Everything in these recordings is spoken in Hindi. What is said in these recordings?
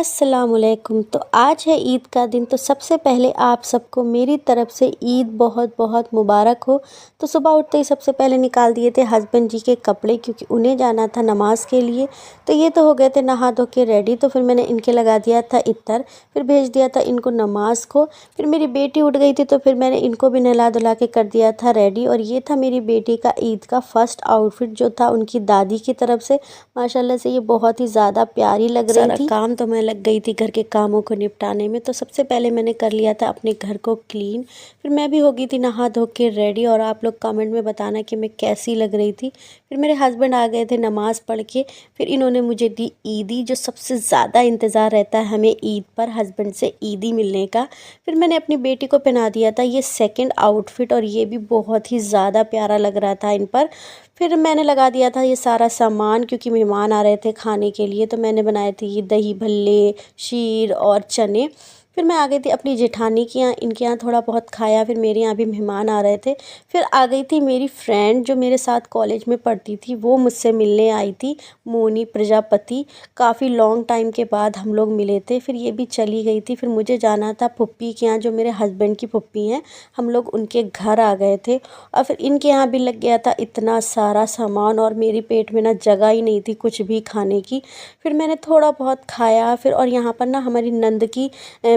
अस्सलामुअलैकुम। तो आज है ईद का दिन। तो सबसे पहले आप सबको मेरी तरफ से ईद बहुत बहुत मुबारक हो। तो सुबह उठते ही सबसे पहले निकाल दिए थे हस्बैंड जी के कपड़े, क्योंकि उन्हें जाना था नमाज़ के लिए। तो ये तो हो गए थे नहा धो के रेडी। तो फिर मैंने इनके लगा दिया था इत्तर, फिर भेज दिया था इनको नमाज़ को। फिर मेरी बेटी उठ गई थी तो फिर मैंने इनको भी नहला धुला के कर दिया था रेडी। और ये था मेरी बेटी का ईद का फ़र्स्ट आउटफिट, जो था उनकी दादी की तरफ से। माशाल्लाह से ये बहुत ही ज़्यादा प्यारी लग रही थी। काम तो मैं लग गई थी घर के कामों को निपटाने में। तो सबसे पहले मैंने कर लिया था अपने घर को क्लीन। फिर मैं भी हो गई थी नहा धो के रेडी। और आप लोग कमेंट में बताना कि मैं कैसी लग रही थी। फिर मेरे हस्बैंड आ गए थे नमाज़ पढ़ के। फिर इन्होंने मुझे दी ईदी, जो सबसे ज़्यादा इंतज़ार रहता है हमें ईद पर हस्बैंड से ईदी मिलने का। फिर मैंने अपनी बेटी को पहना दिया था ये सेकेंड आउटफिट, और ये भी बहुत ही ज़्यादा प्यारा लग रहा था इन पर। फिर मैंने लगा दिया था ये सारा सामान, क्योंकि मेहमान आ रहे थे खाने के लिए। तो मैंने बनाए थे ये दही भल्ले, शीर और चने। फिर मैं आ गई थी अपनी जेठानी के यहाँ, इनके यहाँ थोड़ा बहुत खाया। फिर मेरे यहाँ भी मेहमान आ रहे थे। फिर आ गई थी मेरी फ्रेंड जो मेरे साथ कॉलेज में पढ़ती थी, वो मुझसे मिलने आई थी, मोनी प्रजापति। काफ़ी लॉन्ग टाइम के बाद हम लोग मिले थे। फिर ये भी चली गई थी। फिर मुझे जाना था फुप्पी के यहाँ, जो मेरे हस्बैंड की फुप्पी हैं। हम लोग उनके घर आ गए थे। और फिर इनके यहाँ भी लग गया था इतना सारा सामान, और मेरी पेट में ना जगह ही नहीं थी कुछ भी खाने की। फिर मैंने थोड़ा बहुत खाया। फिर और यहाँ पर ना हमारी नंद की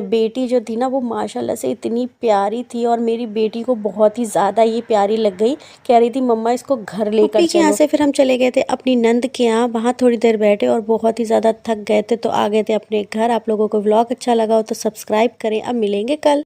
बेटी जो थी ना, वो माशाल्लाह से इतनी प्यारी थी, और मेरी बेटी को बहुत ही ज़्यादा ये प्यारी लग गई। कह रही थी मम्मा इसको घर लेकर चलो। यहाँ से फिर हम चले गए थे अपनी नंद के यहाँ। वहाँ थोड़ी देर बैठे और बहुत ही ज़्यादा थक गए थे, तो आ गए थे अपने घर। आप लोगों को व्लॉग अच्छा लगा हो तो सब्सक्राइब करें। अब मिलेंगे कल।